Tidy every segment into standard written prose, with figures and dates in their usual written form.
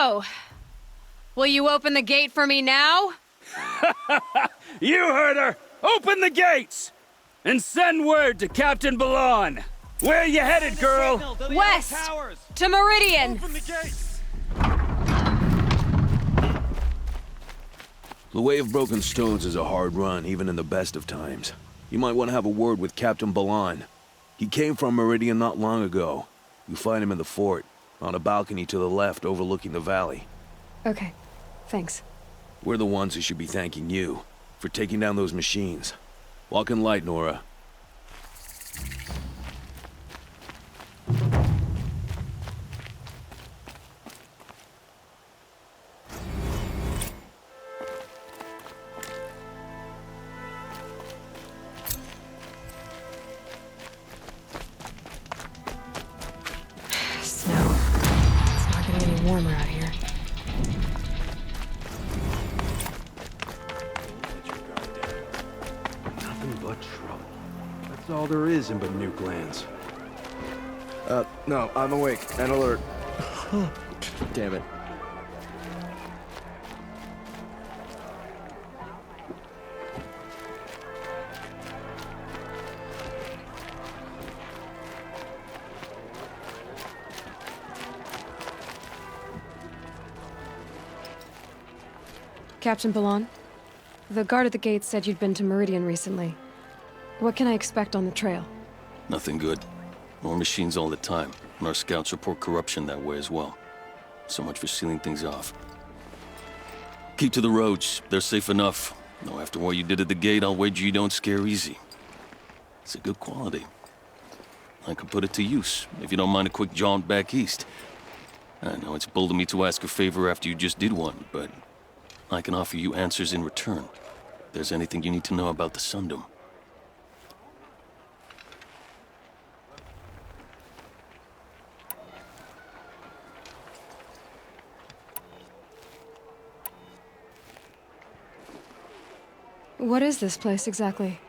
So, will you open the gate for me now? You heard her! Open the gates! And send word to Captain Balan. Where you headed, girl? West! To Meridian! Open the gates! The Way of Broken Stones is a hard run, even in the best of times. You might want to have a word with Captain Balan. He came from Meridian not long ago. You find him in the fort, on a balcony to the left overlooking the valley. Okay, thanks. We're the ones who should be thanking you for taking down those machines. Walk in light, Nora. Snow. It's not getting any warmer out here. Nothing but trouble. That's all there is in Nuke lands. No, I'm awake and alert. Damn it. Captain Balan, the guard at the gate said you'd been to Meridian recently. What can I expect on the trail? Nothing good. More machines all the time, and our scouts report corruption that way as well. So much for sealing things off. Keep to the roads. They're safe enough. Though after what you did at the gate, I'll wager you don't scare easy. It's a good quality. I can put it to use, if you don't mind a quick jaunt back east. I know it's bold of me to ask a favor after you just did one, but I can offer you answers in return. If there's anything you need to know about the Sundom. What is this place exactly?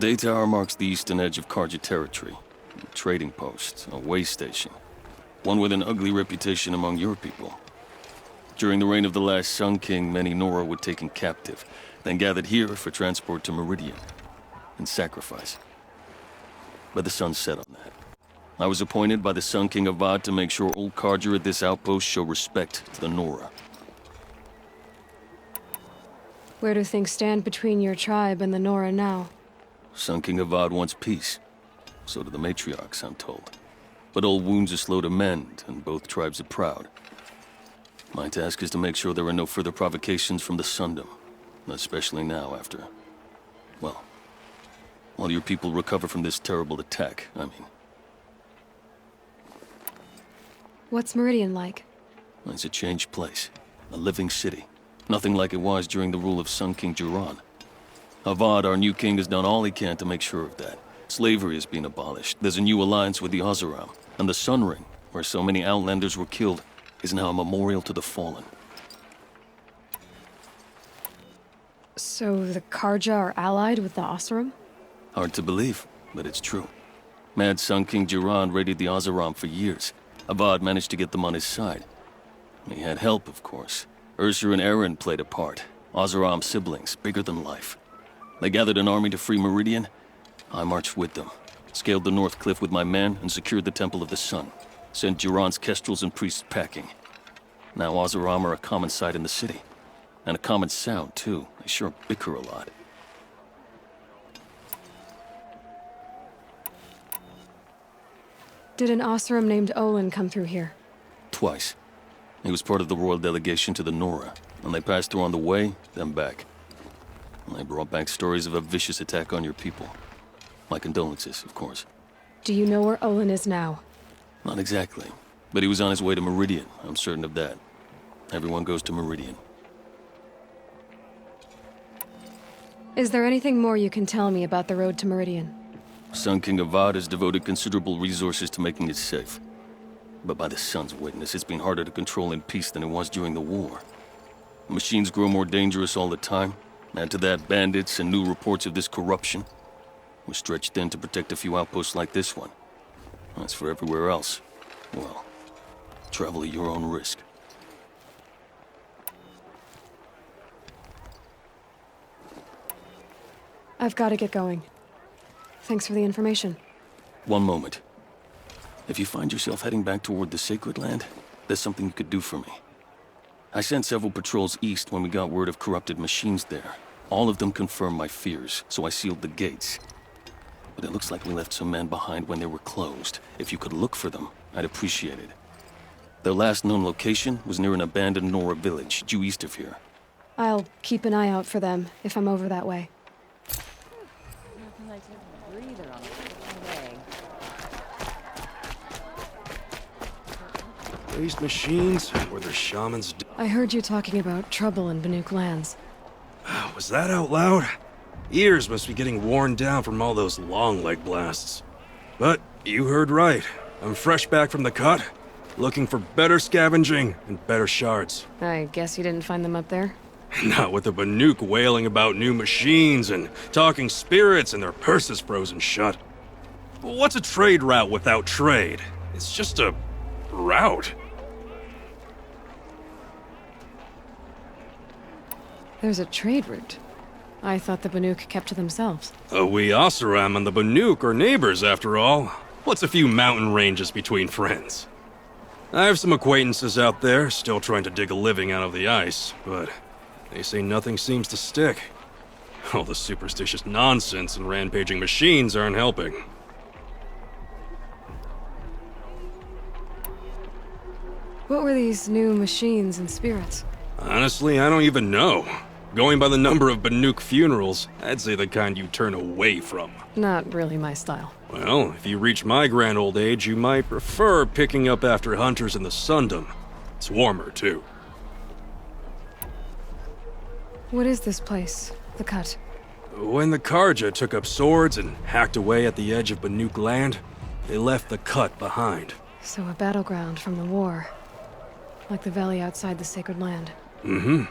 Day Tower marks the eastern edge of Karja territory. A trading post, a way station. One with an ugly reputation among your people. During the reign of the last Sun King, many Nora were taken captive, then gathered here for transport to Meridian, and sacrifice. But the sun set on that. I was appointed by the Sun King Avad to make sure old Karja at this outpost show respect to the Nora. Where do things stand between your tribe and the Nora now? Sun King Avad wants peace. So do the matriarchs, I'm told. But old wounds are slow to mend, and both tribes are proud. My task is to make sure there are no further provocations from the Sundom. Especially now after... well, while your people recover from this terrible attack, I mean. What's Meridian like? It's a changed place. A living city. Nothing like it was during the rule of Sun King Jiran. Avad, our new king, has done all he can to make sure of that. Slavery has been abolished. There's a new alliance with the Oseram. And the Sun Ring, where so many Outlanders were killed, is now a memorial to the fallen. So the Karja are allied with the Oseram? Hard to believe, but it's true. Mad Sun King Jiran raided the Oseram for years. Avad managed to get them on his side. He had help, of course. Ursur and Eren played a part. Oseram siblings, bigger than life. They gathered an army to free Meridian. I marched with them. Scaled the North Cliff with my men and secured the Temple of the Sun. Sent Jiran's kestrels and priests packing. Now Oseram are a common sight in the city. And a common sound, too. They sure bicker a lot. Did an Oseram named Olin come through here? Twice. He was part of the royal delegation to the Nora, and they passed through on the way, then back. And they brought back stories of a vicious attack on your people. My condolences, of course. Do you know where Olin is now? Not exactly, but he was on his way to Meridian, I'm certain of that. Everyone goes to Meridian. Is there anything more you can tell me about the road to Meridian? Sun King Avad has devoted considerable resources to making it safe. But by the sun's witness, it's been harder to control in peace than it was during the war. The machines grow more dangerous all the time. Add to that bandits and new reports of this corruption. We're stretched thin to protect a few outposts like this one. As for everywhere else, well, travel at your own risk. I've got to get going. Thanks for the information. One moment. If you find yourself heading back toward the Sacred Land, there's something you could do for me. I sent several patrols east when we got word of corrupted machines there. All of them confirmed my fears, so I sealed the gates. But it looks like we left some men behind when they were closed. If you could look for them, I'd appreciate it. Their last known location was near an abandoned Nora village, due east of here. I'll keep an eye out for them if I'm over that way. Raised machines, or their shamans. I heard you talking about trouble in Banuk lands. Was that out loud? Ears must be getting worn down from all those long leg blasts. But you heard right. I'm fresh back from the cut, looking for better scavenging and better shards. I guess you didn't find them up there? Not with the Banuk wailing about new machines and talking spirits and their purses frozen shut. What's a trade route without trade? It's just a route. There's a trade route. I thought the Banuk kept to themselves. We Oseram and the Banuk are neighbors, after all. What's a few mountain ranges between friends? I have some acquaintances out there, still trying to dig a living out of the ice, but they say nothing seems to stick. All the superstitious nonsense and rampaging machines aren't helping. What were these new machines and spirits? Honestly, I don't even know. Going by the number of Banuk funerals, I'd say the kind you turn away from. Not really my style. Well, if you reach my grand old age, you might prefer picking up after hunters in the Sundom. It's warmer, too. What is this place? The Cut? When the Karja took up swords and hacked away at the edge of Banuk land, they left the Cut behind. So a battleground from the war. Like the valley outside the Sacred Land. Mm-hmm.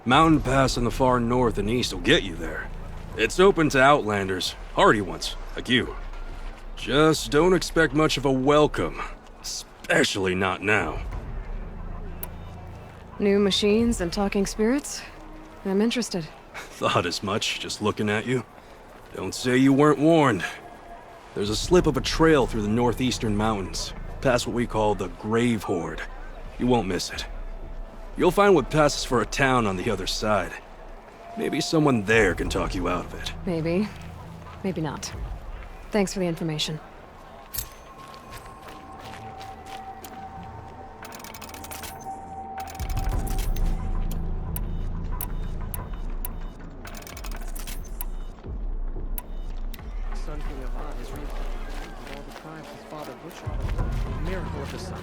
Mountain Pass in the far north and east will get you there. It's open to outlanders, hardy ones, like you. Just don't expect much of a welcome. Especially not now. New machines and talking spirits? I'm interested. Thought as much, just looking at you. Don't say you weren't warned. There's a slip of a trail through the northeastern mountains, past what we call the Grave Horde. You won't miss it. You'll find what passes for a town on the other side. Maybe someone there can talk you out of it. Maybe. Maybe not. Thanks for the information. Sun King of Ard is reborn. Of all the crimes his father butchered, the miracle of the sun.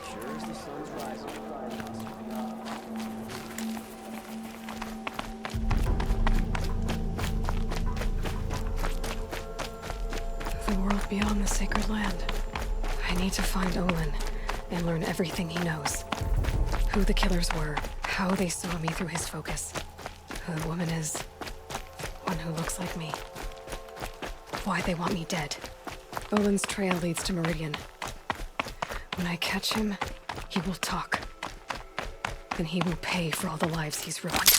Sure as the sun's rising. The world beyond the Sacred Land. I need to find Olin and learn everything he knows. Who the killers were, how they saw me through his focus, who the woman is, one who looks like me, why they want me dead. Olin's trail leads to Meridian. When I catch him, he will talk. And he will pay for all the lives he's ruined.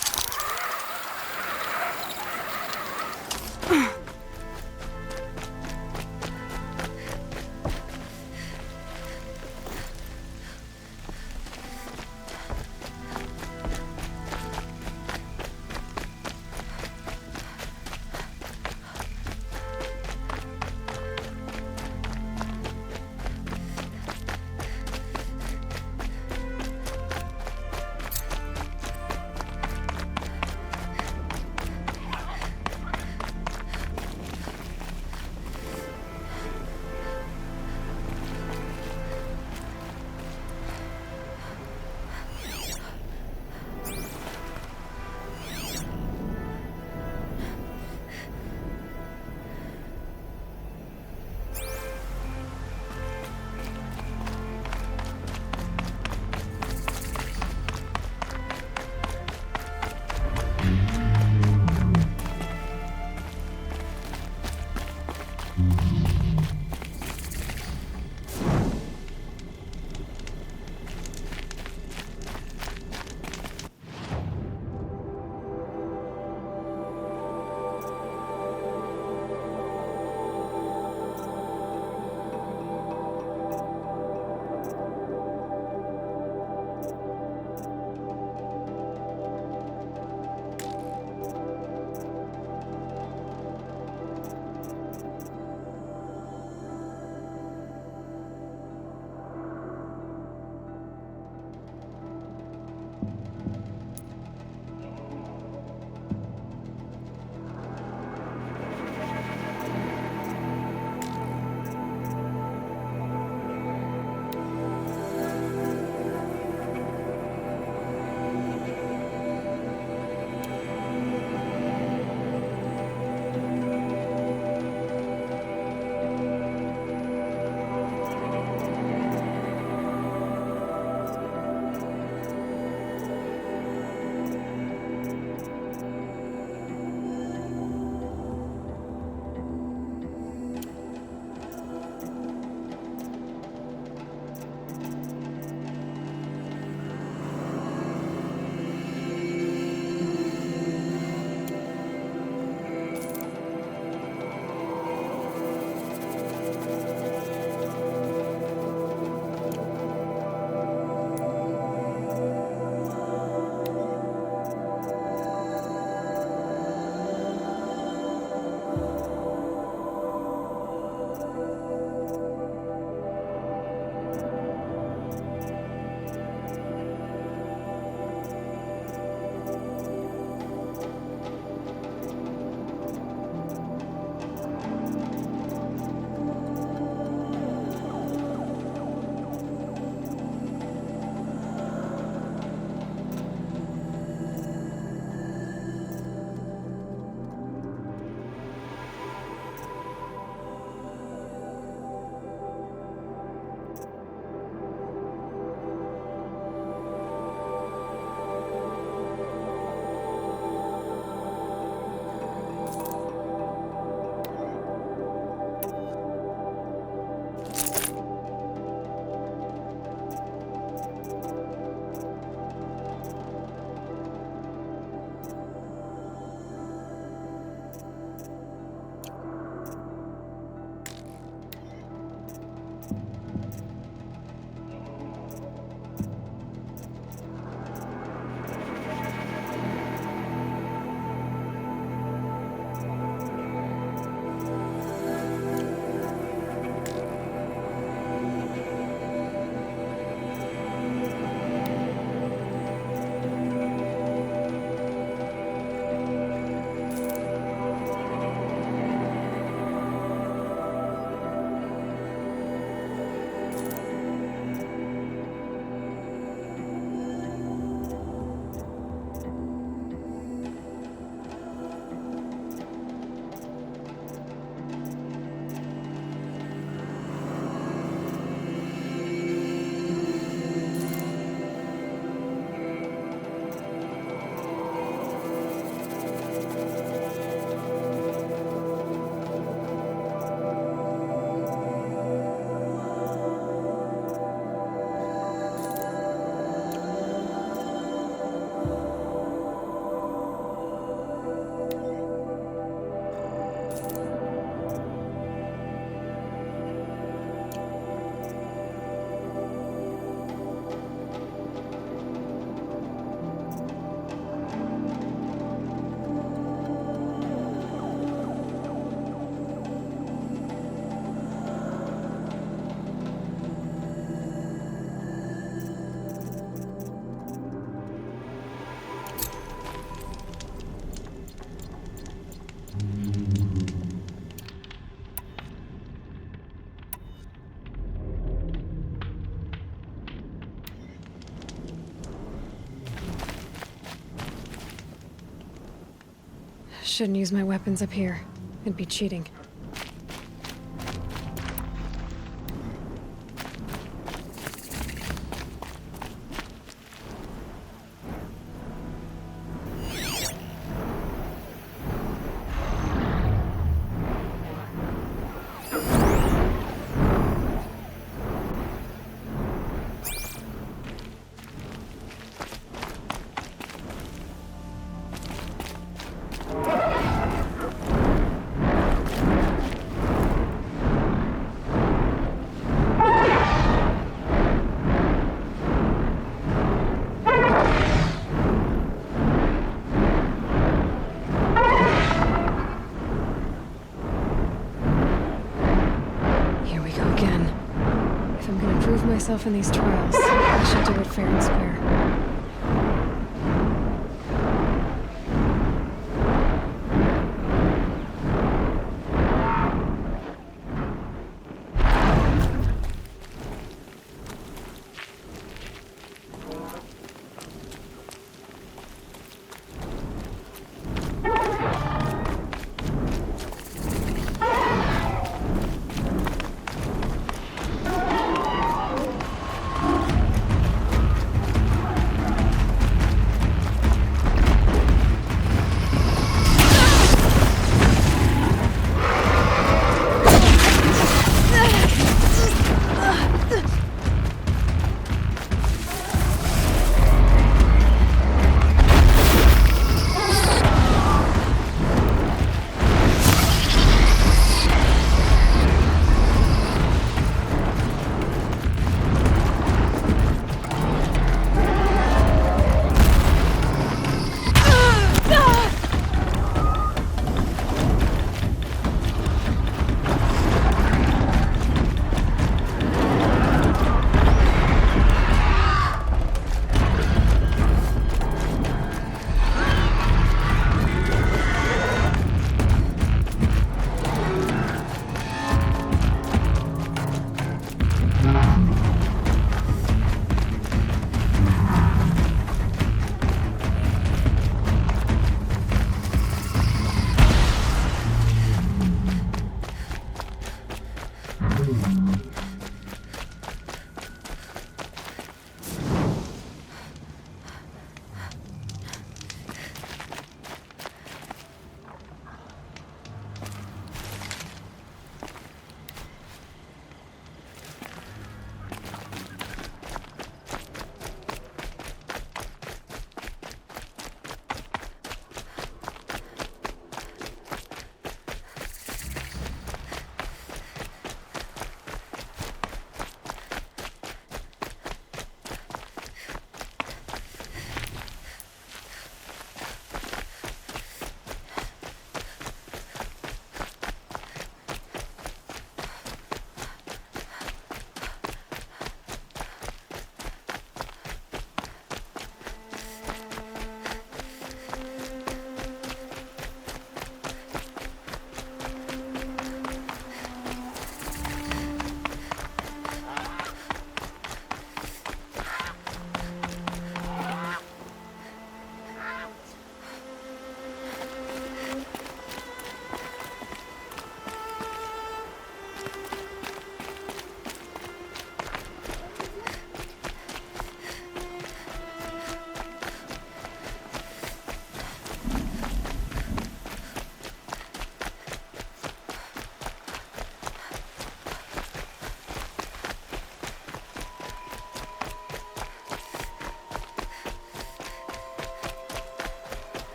Shouldn't use my weapons up here. It'd be cheating. Myself in these trials. I should do it fair and square.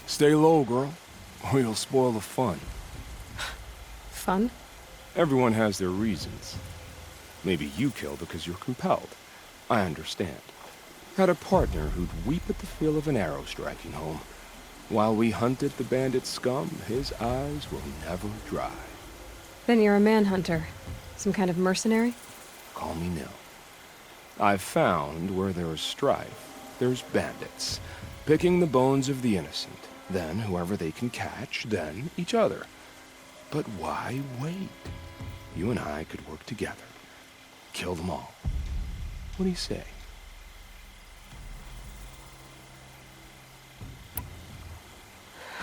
Stay low, girl, or you'll spoil the fun. Fun? Everyone has their reasons. Maybe you kill because you're compelled. I understand. Had a partner who'd weep at the feel of an arrow striking home. While we hunted the bandit scum, his eyes will never dry. Then you're a manhunter. Some kind of mercenary? Call me Nil. I've found where there is strife, there's bandits, picking the bones of the innocent, then whoever they can catch, then each other. But why wait? You and I could work together. Kill them all. What do you say?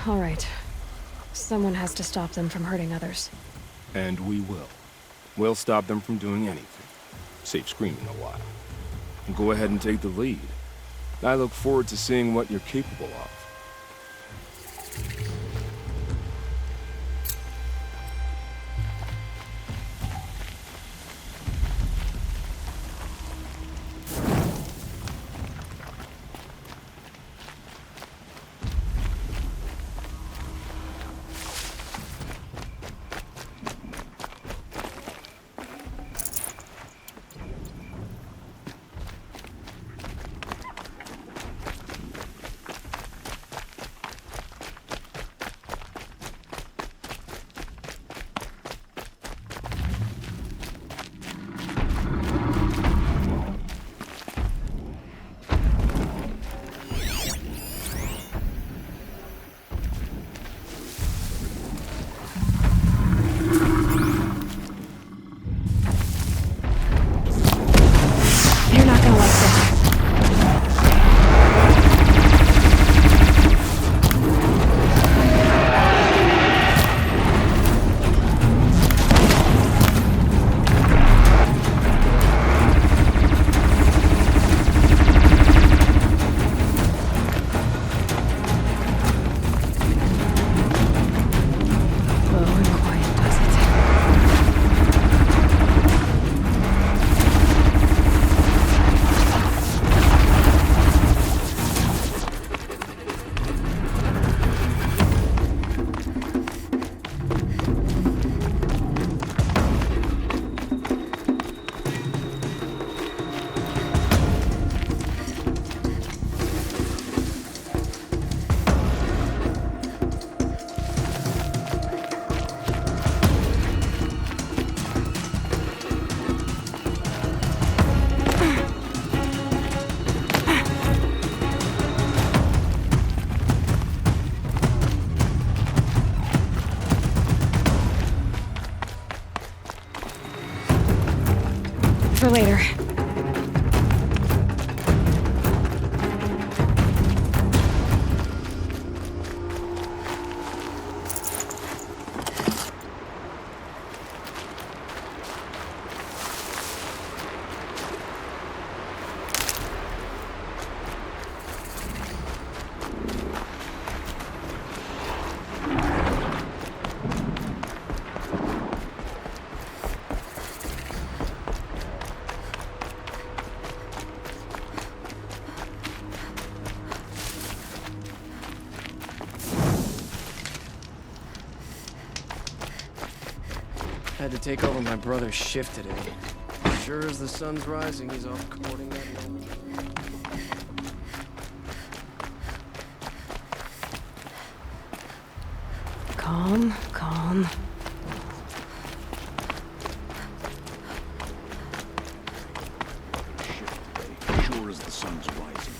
All right. Someone has to stop them from hurting others. And we will. We'll stop them from doing anything. Save screaming a while. Go ahead and take the lead. I look forward to seeing what you're capable of. You're not gonna like this. Slow and quiet does it. For later. Had to take over my brother's shift today. Sure as the sun's rising, he's off courting that woman. Calm, calm. Sure as the sun's rising.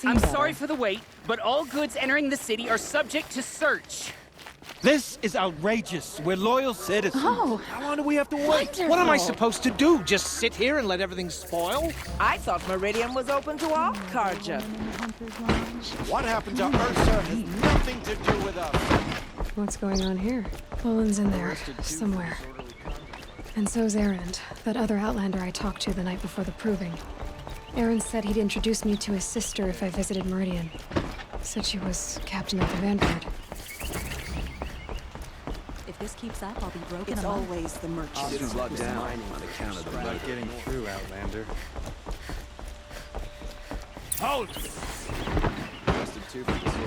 I'm sorry for the wait, but all goods entering the city are subject to search. This is outrageous. We're loyal citizens. Oh, How long do we have to wait? wonderful. What am I supposed to do? Just sit here and let everything spoil? I thought Meridian was open to all Carja. What happened to Ursa has nothing to do with us. What's going on here? Olin's in there, somewhere. And so's Erend, that other Outlander I talked to the night before the proving. Erend said he'd introduce me to his sister if I visited Meridian. Said she was captain of the Vanguard. If this keeps up, I'll be broken. It's always the merchants. City's locked down on account of the Not getting through, Outlander. Hold! Arrested 2 for